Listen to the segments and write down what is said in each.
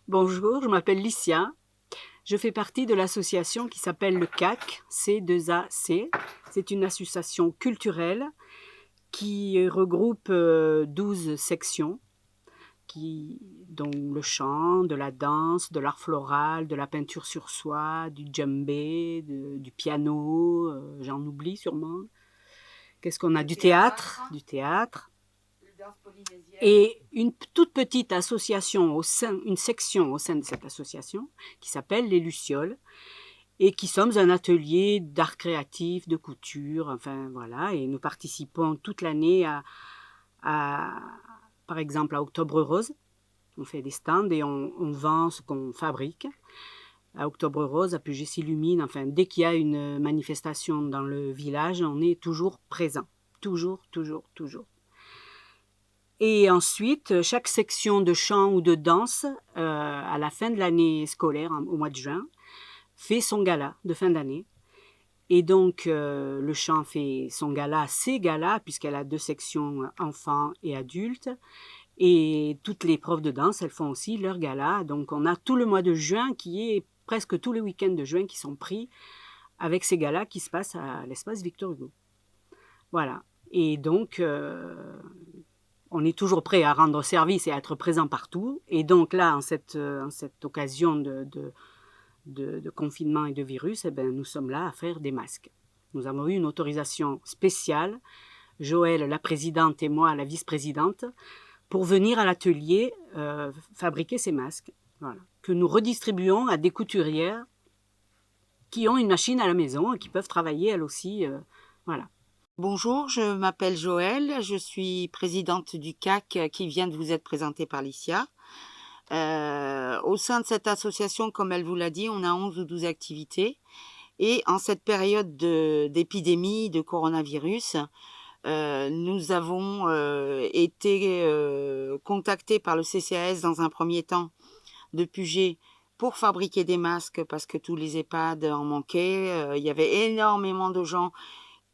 Bonjour, je m'appelle Licia. Je fais partie de l'association qui s'appelle le CAC, C2AC. C'est une association culturelle qui regroupe 12 sections, dont le chant, de la danse, de l'art floral, de la peinture sur soie, du djembé, du piano, j'en oublie sûrement. Qu'est-ce qu'on a? Du théâtre, et une toute petite association une section au sein de cette association qui s'appelle les Lucioles et qui sommes un atelier d'art créatif, de couture, enfin voilà, et nous participons toute l'année par exemple à Octobre Rose. On fait des stands et on vend ce qu'on fabrique. À Octobre Rose, à Puget-S'illumine, enfin dès qu'il y a une manifestation dans le village, on est toujours présent. Toujours, toujours, toujours. Et ensuite, chaque section de chant ou de danse, à la fin de l'année scolaire, au mois de juin, fait son gala de fin d'année. Et donc, le chant fait son gala, ses galas, puisqu'elle a 2 sections, enfants et adultes. Et toutes les profs de danse, elles font aussi leur gala. Donc, on a tout le mois de juin qui est presque tous les week-ends de juin qui sont pris avec ces galas qui se passent à l'espace Victor Hugo. Voilà. Et donc, on est toujours prêt à rendre service et à être présent partout. Et donc là, en cette occasion de confinement et de virus, eh ben, nous sommes là à faire des masques. Nous avons eu une autorisation spéciale, Joëlle, la présidente, et moi, la vice-présidente, pour venir à l'atelier fabriquer ces masques, voilà, que nous redistribuons à des couturières qui ont une machine à la maison et qui peuvent travailler elles aussi. Voilà. Bonjour, je m'appelle Joëlle, je suis présidente du CAC qui vient de vous être présentée par Licia. Au sein de cette association, comme elle vous l'a dit, on a 11 ou 12 activités. Et en cette période d'épidémie de coronavirus, nous avons été contactés par le CCAS dans un premier temps de Puget pour fabriquer des masques parce que tous les EHPAD en manquaient. Il y avait énormément de gens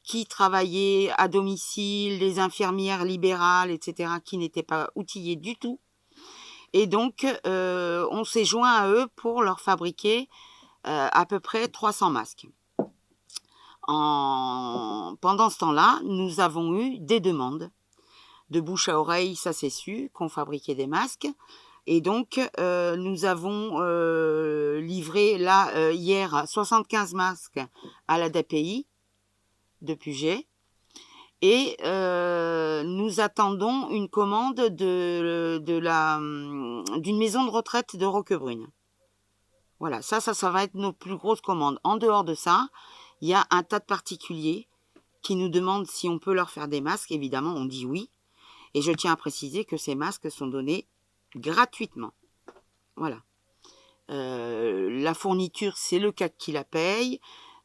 qui travaillaient à domicile, les infirmières libérales, etc., qui n'étaient pas outillées du tout. Et donc, on s'est joint à eux pour leur fabriquer à peu près 300 masques. Pendant ce temps-là, nous avons eu des demandes de bouche à oreille, ça c'est su, qu'on fabriquait des masques. Et donc, nous avons livré là, hier, 75 masques à la DAPI de Puget. Et nous attendons une commande d'une maison de retraite de Roquebrune. Voilà, ça va être nos plus grosses commandes. En dehors de ça, il y a un tas de particuliers qui nous demandent si on peut leur faire des masques. Évidemment, on dit oui. Et je tiens à préciser que ces masques sont donnés gratuitement. Voilà. La fourniture, c'est le CAC qui la paye.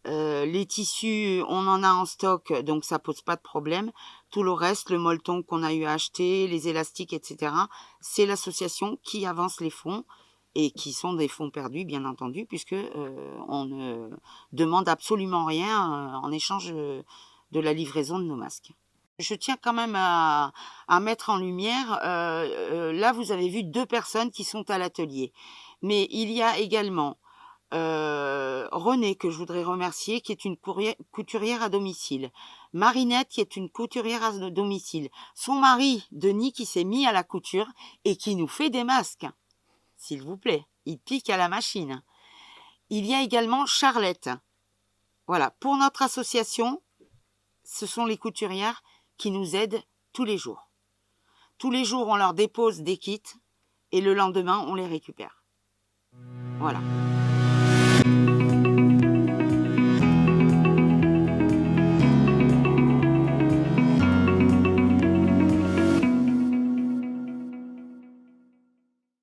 Les tissus, on en a en stock, donc ça pose pas de problème. Tout le reste, le molleton qu'on a eu à acheter, les élastiques, etc., c'est l'association qui avance les fonds et qui sont des fonds perdus, bien entendu, puisque on ne demande absolument rien en échange de la livraison de nos masques. Je tiens quand même à mettre en lumière, là vous avez vu 2 personnes qui sont à l'atelier, mais il y a également Renée, que je voudrais remercier, qui est une couturière à domicile. Marinette, qui est une couturière à domicile. Son mari, Denis, qui s'est mis à la couture et qui nous fait des masques. S'il vous plaît, il pique à la machine. Il y a également Charlette. Voilà, pour notre association, ce sont les couturières qui nous aident tous les jours. Tous les jours, on leur dépose des kits et le lendemain, on les récupère. Voilà.